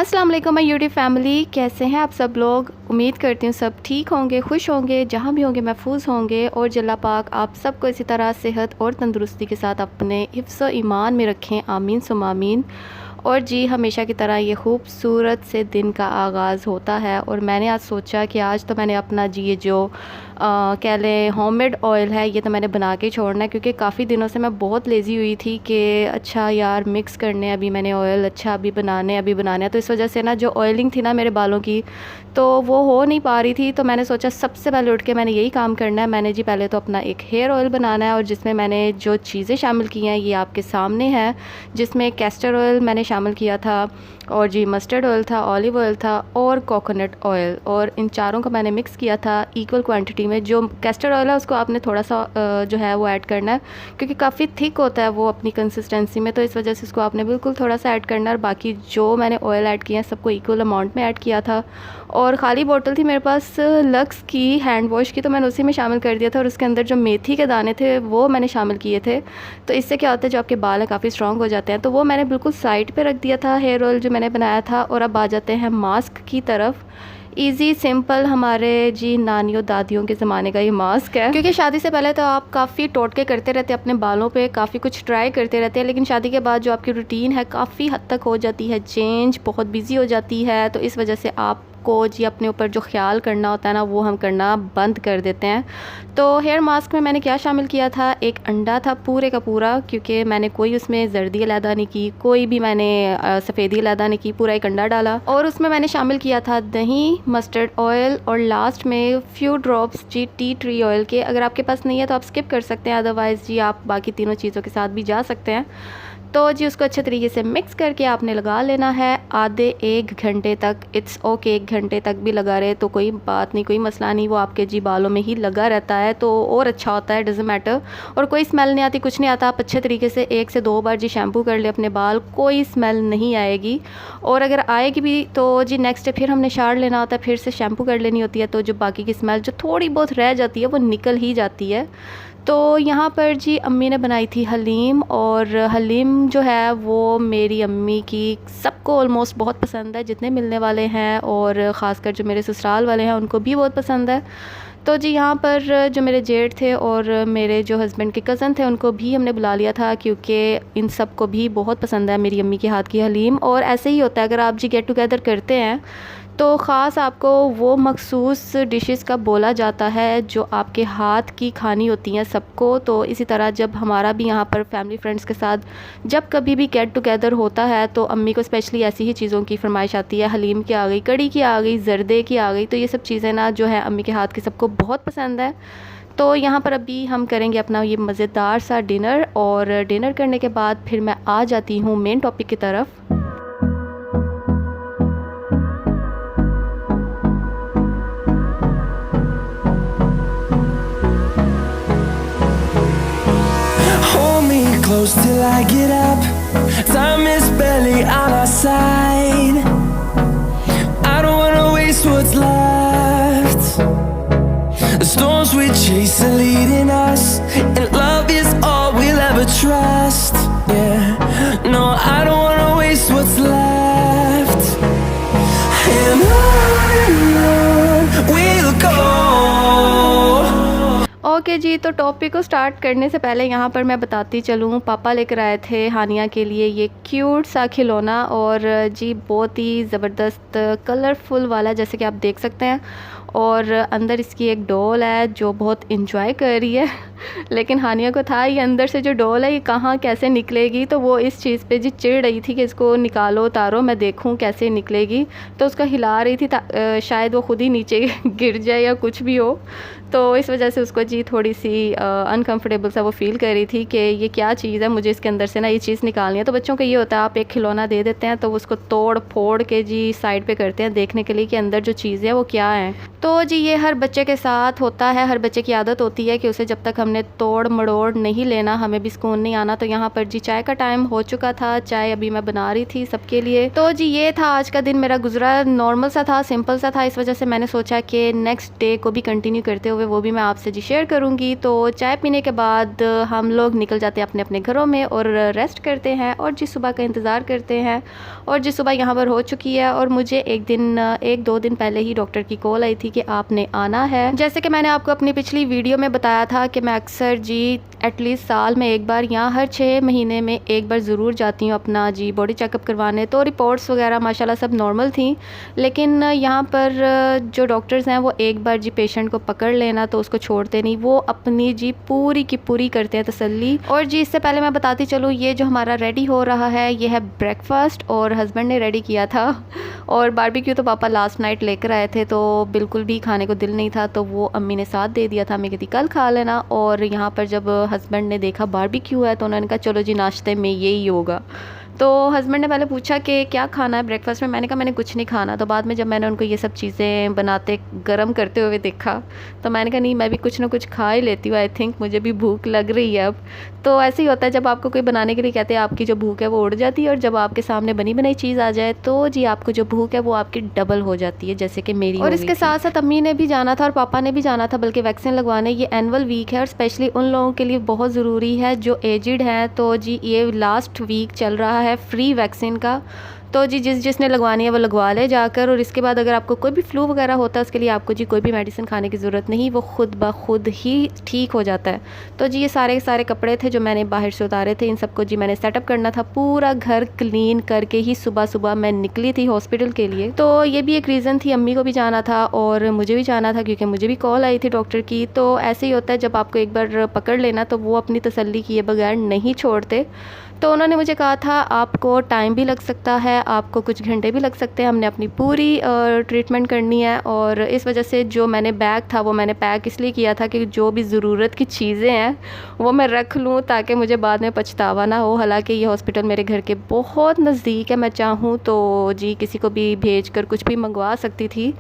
अस्सलाम वालेकुम my YouTube family, कैसे हैं आप सब लोग। उम्मीद करती हूँ सब ठीक होंगे, खुश होंगे, जहाँ भी होंगे महफूज होंगे और जल्ला पाक आप सबको इसी तरह सेहत और तंदुरुस्ती के साथ अपने हिफ्ज़ ईमान में रखें। आमीन सुम्मा आमीन। और जी हमेशा की तरह ये खूबसूरत से दिन का आगाज़ होता है और मैंने आज सोचा कि आज तो मैंने अपना जी ये जो कह लें होममेड ऑयल है ये तो मैंने बना के छोड़ना है, क्योंकि काफ़ी दिनों से मैं बहुत लेज़ी हुई थी कि अच्छा यार मिक्स करने अभी मैंने ऑयल, अच्छा अभी बनाने है। तो इस वजह से ना जो ऑयलिंग थी ना मेरे बालों की तो वो हो नहीं पा रही थी। तो मैंने सोचा सबसे पहले उठ के मैंने यही काम करना है। मैंने जी पहले तो अपना एक हेयर ऑयल बनाना है और जिसमें मैंने जो चीज़ें शामिल की हैं ये आपके सामने है, जिसमें कैस्टर ऑयल मैंने शामिल किया था और जी मस्टर्ड ऑयल था, ऑलिव ऑयल था और कोकोनट ऑयल, और इन चारों को मैंने मिक्स किया था इक्वल क्वांटिटी में। जो कैस्टर ऑयल है उसको आपने थोड़ा सा जो है वो ऐड करना है, क्योंकि काफ़ी थिक होता है वो अपनी कंसिस्टेंसी में, तो इस वजह से उसको आपने बिल्कुल थोड़ा सा ऐड करना है। और बाकी जो मैंने ऑयल ऐड किया है सबको इक्वल अमाउंट में ऐड किया था। और ख़ाली बोतल थी मेरे पास लक्स की हैंड वॉश की, तो मैंने उसी में शामिल कर दिया था और उसके अंदर जो मेथी के दाने थे वो मैंने शामिल किए थे। तो इससे क्या होता है जो आपके बाल हैं काफ़ी स्ट्रॉन्ग हो जाते हैं। तो वो मैंने बिल्कुल साइड पे रख दिया था हेयर ऑयल जो मैंने बनाया था। और अब आ जाते हैं मास्क की तरफ। इजी सिंपल हमारे जी नानियों दादियों के ज़माने का ये मास्क है, क्योंकि शादी से पहले तो आप काफ़ी टोटके करते रहते हैं अपने बालों पे, काफ़ी कुछ ट्राई करते रहते हैं, लेकिन शादी के बाद जो आपकी रूटीन है काफ़ी हद तक हो जाती है चेंज, बहुत बिजी हो जाती है। तो इस वजह से आप को जी अपने ऊपर जो ख्याल करना होता है ना वो हम करना बंद कर देते हैं। तो हेयर मास्क में मैंने क्या शामिल किया था, एक अंडा था पूरे का पूरा, क्योंकि मैंने कोई उसमें जर्दी अलहदा नहीं की, कोई भी मैंने सफ़ेदी अलहदा नहीं की, पूरा एक अंडा डाला। और उसमें मैंने शामिल किया था दही, मस्टर्ड ऑयल और लास्ट में few drops G tea tree oil के। अगर आपके पास नहीं है तो आप स्किप कर सकते हैं, अदरवाइज़ जी आप बाकी तीनों चीज़ों के साथ भी जा सकते हैं। तो जी उसको अच्छे तरीके से मिक्स करके आपने लगा लेना है आधे 1 घंटे तक। इट्स ओके 1 घंटे तक भी लगा रहे तो कोई बात नहीं, कोई मसला नहीं, वो आपके जी बालों में ही लगा रहता है तो और अच्छा होता है, डज़न्ट मैटर। और कोई स्मेल नहीं आती, कुछ नहीं आता। आप अच्छे तरीके से 1 से 2 बार जी शैम्पू कर ले अपने बाल, कोई स्मेल नहीं आएगी। और अगर आएगी भी तो जी नेक्स्ट डे फिर हमने शार लेना होता है, फिर से शैम्पू कर लेनी होती है, तो जो बाकी की स्मेल जो थोड़ी बहुत रह जाती है वो निकल ही जाती है। तो यहाँ पर जी अम्मी ने बनाई थी हलीम, और हलीम जो है वो मेरी अम्मी की सबको ऑलमोस्ट बहुत पसंद है, जितने मिलने वाले हैं, और ख़ासकर जो मेरे ससुराल वाले हैं उनको भी बहुत पसंद है। तो जी यहाँ पर जो मेरे जेठ थे और मेरे जो हस्बैंड के कज़न थे उनको भी हमने बुला लिया था, क्योंकि इन सब को भी बहुत पसंद है मेरी अम्मी के हाथ की हलीम। और ऐसे ही होता है अगर आप जी गेट टुगेदर करते हैं तो ख़ास आपको वो मखसूस डिशेस का बोला जाता है जो आपके हाथ की खानी होती हैं सबको। तो इसी तरह जब हमारा भी यहाँ पर फैमिली फ्रेंड्स के साथ जब कभी भी गेट टुगेदर होता है तो अम्मी को स्पेशली ऐसी ही चीज़ों की फरमाइश आती है। हलीम की आ गई, कड़ी की आ गई, ज़र्दे की आ गई, तो ये सब चीज़ें ना जो है अम्मी के हाथ की सबको बहुत पसंद है। तो यहाँ पर अभी हम करेंगे अपना ये मज़ेदार सा डिनर, और डिनर करने के बाद फिर मैं आ जाती हूँ मेन टॉपिक की तरफ। Hold me close till I get up. Time is barely on our side. I don't wanna waste what's left. The storms we chase are leading us, and love is all we'll ever trust. Yeah, no, I don't wanna waste what's left. And on we'll go. Okay जी, तो topic को start करने से पहले यहाँ पर मैं बताती चलूँ, पापा लेकर आए थे हानिया के लिए ये क्यूट सा खिलौना, और जी बहुत ही ज़बरदस्त कलरफुल वाला जैसे कि आप देख सकते हैं। और अंदर इसकी एक डॉल है जो बहुत इंजॉय कर रही है लेकिन हानिया को था ये अंदर से जो डॉल है ये कहाँ कैसे निकलेगी, तो वो इस चीज़ पे जी चिढ़ रही थी कि इसको निकालो उतारो मैं देखूँ कैसे निकलेगी। तो उसको हिला रही थी शायद वो खुद ही नीचे गिर जाए या कुछ भी हो, तो इस वजह से उसको जी थोड़ी सी अनकंफर्टेबल सा वो फील कर रही थी कि ये क्या चीज़ है, मुझे इसके अंदर से ना ये चीज़ निकालनी है। तो बच्चों का ये होता है आप एक खिलौना दे देते हैं तो उसको तोड़ फोड़ के जी साइड पे करते हैं देखने के लिए कि अंदर जो चीज़ है वो क्या है। तो जी ये हर बच्चे के साथ होता है, हर बच्चे की आदत होती है कि उसे जब तक हमने तोड़ मड़ोड़ नहीं लेना हमें भी सुकून नहीं आना। तो यहाँ पर जी चाय का टाइम हो चुका था, चाय अभी मैं बना रही थी सबके लिए। तो जी ये था आज का दिन मेरा गुजरा, नॉर्मल सा था, सिंपल सा था। इस वजह से मैंने सोचा कि नेक्स्ट डे को भी कंटिन्यू करते हुए वो भी मैं आपसे जी शेयर करूँगी। तो चाय पीने के बाद हम लोग निकल जाते हैं अपने अपने घरों में और रेस्ट करते हैं और जी सुबह का इंतज़ार करते हैं। और जी सुबह यहाँ पर हो चुकी है और मुझे एक दो दिन पहले ही डॉक्टर की कॉल आई थी कि आपने आना है। जैसे कि मैंने आपको अपनी पिछली वीडियो में बताया था कि मैं अक्सर जी एटलीस्ट साल में एक बार या हर 6 महीने में एक बार ज़रूर जाती हूँ अपना जी बॉडी चेकअप करवाने। तो रिपोर्ट्स वगैरह माशाल्लाह सब नॉर्मल थी, लेकिन यहाँ पर जो डॉक्टर्स हैं वो एक बार जी पेशेंट को पकड़ लेना तो उसको छोड़ते नहीं, वो अपनी जी पूरी की पूरी करते हैं तसल्ली। और जी इससे पहले मैं बताती चलूँ, ये जो हमारा रेडी हो रहा है ये है ब्रेकफास्ट और हस्बैंड ने रेडी किया था। और बारबेक्यू तो पापा लास्ट नाइट लेकर आए थे तो बिल्कुल भी खाने को दिल नहीं था, तो वो अम्मी ने साथ दे दिया था, अम्मी कहती कल खा लेना। और यहाँ पर जब हस्बैंड ने देखा बारबेक्यू है तो उन्होंने कहा चलो जी नाश्ते में यही होगा। तो हस्बैंड ने पहले पूछा कि क्या खाना है ब्रेकफास्ट में, मैंने कहा मैंने कुछ नहीं खाना। तो बाद में जब मैंने उनको ये सब चीज़ें बनाते गरम करते हुए देखा तो मैंने कहा नहीं मैं भी कुछ ना कुछ खा ही लेती हूँ, आई थिंक मुझे भी भूख लग रही है अब। तो ऐसे ही होता है जब आपको कोई बनाने के लिए कहते हैं आपकी जो भूख है वो उड़ जाती है, और जब आपके सामने बनी बनाई चीज़ आ जाए तो जी आपको जो भूख है वो आपकी डबल हो जाती है, जैसे कि मेरी। और इसके साथ साथ अम्मी ने भी जाना था और पापा ने भी जाना था बल्कि वैक्सीन लगवाने। ये एनुअल वीक है और स्पेशली उन लोगों के लिए बहुत ज़रूरी है जो एजिड हैं। तो जी ये लास्ट वीक चल रहा है फ्री वैक्सीन का, तो जी जिसने लगवानी है वो लगवा ले जाकर। और इसके बाद अगर आपको कोई भी फ्लू वगैरह होता है उसके लिए आपको जी कोई भी मेडिसिन खाने की ज़रूरत नहीं, वो खुद ब खुद ही ठीक हो जाता है। तो जी ये सारे कपड़े थे जो मैंने बाहर से उतारे थे, इन सबको जी मैंने सेटअप करना था, पूरा घर क्लीन करके ही सुबह सुबह मैं निकली थी हॉस्पिटल के लिए। तो ये भी एक रीज़न थी, अम्मी को भी जाना था और मुझे भी जाना था क्योंकि मुझे भी कॉल आई थी डॉक्टर की। तो ऐसे ही होता है जब आपको एक बार पकड़ लेना तो वो अपनी तसल्ली किए बगैर नहीं छोड़ते। तो उन्होंने मुझे कहा था आपको टाइम भी लग सकता है, आपको कुछ घंटे भी लग सकते हैं, हमने अपनी पूरी ट्रीटमेंट करनी है। और इस वजह से जो मैंने बैग था वो मैंने पैक इसलिए किया था कि जो भी ज़रूरत की चीज़ें हैं वो मैं रख लूँ ताकि मुझे बाद में पछतावा ना हो। हालांकि ये हॉस्पिटल मेरे घर के बहुत नज़दीक है, मैं चाहूँ तो जी किसी को भी भेज कर कुछ भी मंगवा सकती थी,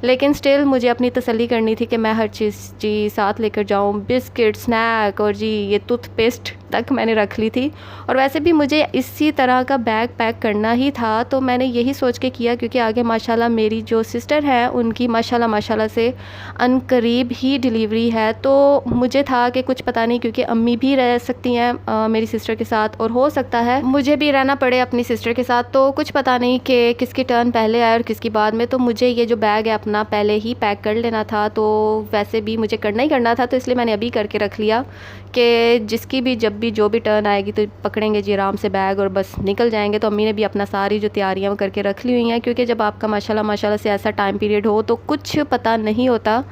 लेकिन स्टिल मुझे अपनी तसल्ली करनी थी कि मैं हर चीज़ जी साथ लेकर जाऊँ, बिस्किट, स्नैक और जी ये टूथपेस्ट तक मैंने रख ली थी। और वैसे भी मुझे इसी तरह का बैग पैक करना ही था, तो मैंने यही सोच के किया क्योंकि आगे माशाल्लाह मेरी जो सिस्टर है उनकी माशाल्लाह से अनकरीब ही डिलीवरी है। तो मुझे था कि कुछ पता नहीं, क्योंकि अम्मी भी रह सकती हैं मेरी सिस्टर के साथ और हो सकता है मुझे भी रहना पड़े अपनी सिस्टर के साथ, तो कुछ पता नहीं कि किसकी टर्न पहले आए और किसकी बाद में। तो मुझे ये जो बैग है अपना पहले ही पैक कर लेना था, तो वैसे भी मुझे करना ही करना था, तो इसलिए मैंने अभी करके रख लिया कि जिसकी भी जब भी जो भी टर्न आएगी तो पकड़ेंगे जी आराम से बैग और बस निकल जाएंगे। तो अम्मी ने भी अपना सारी जो तैयारियां करके रख ली हुई हैं, क्योंकि जब आपका माशाल्लाह से ऐसा टाइम पीरियड हो तो कुछ पता नहीं होता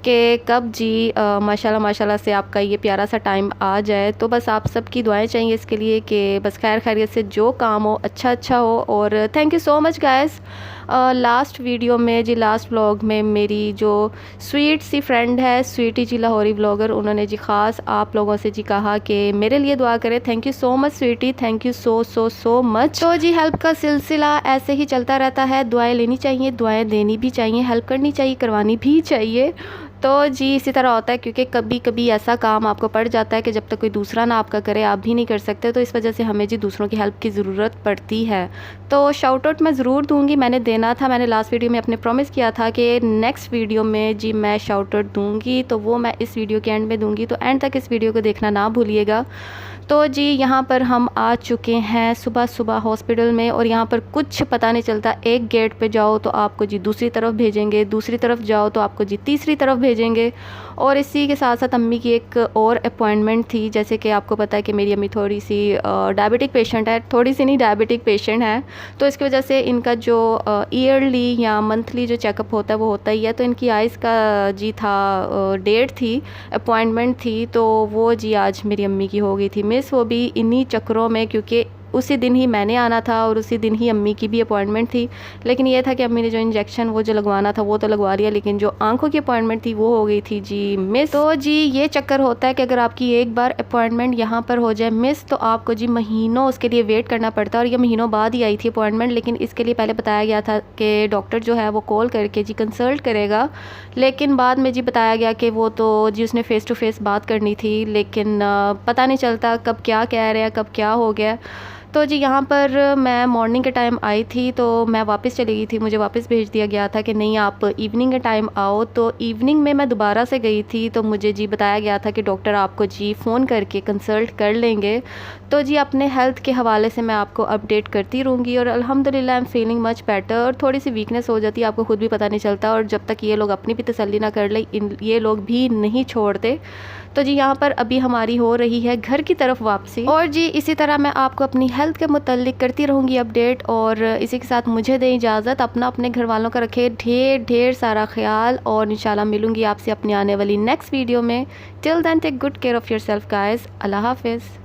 कि कब जी माशाल्लाह से आपका ये प्यारा सा टाइम आ जाए। तो बस आप सबकी दुआएं चाहिए इसके लिए कि बस खैर खैरियत से जो काम हो अच्छा हो। और thank you so much guys, last video में जी लास्ट व्लॉग में मेरी जो स्वीट सी फ्रेंड है स्वीटी जी लाहौरी व्लॉगर, उन्होंने जी ख़ास आप लोगों से जी कहा कि मेरे लिए दुआ करें। Thank you so much sweetie, thank you so much. तो जी हेल्प का सिलसिला ऐसे ही चलता रहता है, दुआएं लेनी चाहिए, दुआएं देनी भी चाहिए, हेल्प करनी चाहिए, करवानी भी चाहिए। तो जी इसी तरह होता है क्योंकि कभी कभी ऐसा काम आपको पड़ जाता है कि जब तक कोई दूसरा ना आपका करे आप भी नहीं कर सकते, तो इस वजह से हमें जी दूसरों की हेल्प की ज़रूरत पड़ती है। तो शाउट आउट मैं ज़रूर दूंगी, मैंने देना था, मैंने लास्ट वीडियो में अपने प्रॉमिस किया था कि नेक्स्ट वीडियो में जी मैं शाउट आउट दूँगी, तो वो मैं इस वीडियो के एंड में दूँगी, तो एंड तक इस वीडियो को देखना ना भूलिएगा। तो जी यहाँ पर हम आ चुके हैं सुबह सुबह हॉस्पिटल में, और यहाँ पर कुछ पता नहीं चलता, एक गेट पे जाओ तो आपको जी दूसरी तरफ भेजेंगे, दूसरी तरफ जाओ तो आपको जी तीसरी तरफ भेजेंगे। और इसी के साथ साथ अम्मी की एक और अपॉइंटमेंट थी, जैसे कि आपको पता है कि मेरी अम्मी थोड़ी सी डायबिटिक पेशेंट है, थोड़ी सी नहीं डायबिटिक पेशेंट है, तो इसकी वजह से इनका जो ईयरली या मंथली जो चेकअप होता है वो होता ही है। तो इनकी आइज़ का जी था डेट थी, अपॉइंटमेंट थी, तो वो जी आज मेरी अम्मी की हो गई थी मिस, वो भी इन्हीं चक्करों में, क्योंकि उसी दिन ही मैंने आना था और उसी दिन ही अम्मी की भी अपॉइंटमेंट थी। लेकिन ये था कि अम्मी ने जो इंजेक्शन वो जो लगवाना था वो तो लगवा लिया, लेकिन जो आंखों की अपॉइंटमेंट थी वो हो गई थी जी मिस। तो जी ये चक्कर होता है कि अगर आपकी एक बार अपॉइंटमेंट यहाँ पर हो जाए मिस तो आपको जी महीनों उसके लिए वेट करना पड़ता है। और ये महीनों बाद ही आई थी अपॉइंटमेंट, लेकिन इसके लिए पहले बताया गया था कि डॉक्टर जो है वो कॉल करके जी कंसल्ट करेगा, लेकिन बाद में जी बताया गया कि वो तो जी उसने फ़ेस टू फेस बात करनी थी, लेकिन पता नहीं चलता कब क्या कह रहे हैं कब क्या हो गया। तो जी यहाँ पर मैं मॉर्निंग के टाइम आई थी तो मैं वापस चली गई थी, मुझे वापस भेज दिया गया था कि नहीं आप इवनिंग के टाइम आओ। तो इवनिंग में मैं दोबारा से गई थी तो मुझे जी बताया गया था कि डॉक्टर आपको जी फ़ोन करके कंसल्ट कर लेंगे। तो जी अपने हेल्थ के हवाले से मैं आपको अपडेट करती रहूँगी और अल्हम्दुलिल्लाह I am feeling much better. और थोड़ी सी वीकनेस हो जाती है, आपको खुद भी पता नहीं चलता, और जब तक ये लोग अपनी भी तसल्ली ना कर ले ये लोग भी नहीं छोड़ते। तो जी यहाँ पर अभी हमारी हो रही है घर की तरफ वापसी, और जी इसी तरह मैं आपको अपनी हेल्थ के मुतालिक करती रहूँगी अपडेट। और इसी के साथ मुझे दें इजाज़त, अपना अपने घर वालों का रखे ढेर ढेर सारा ख्याल, और इंशाल्लाह मिलूँगी आपसे अपनी आने वाली नेक्स्ट वीडियो में। Till then take good care of yourself guys. अल्लाह हाफिज़।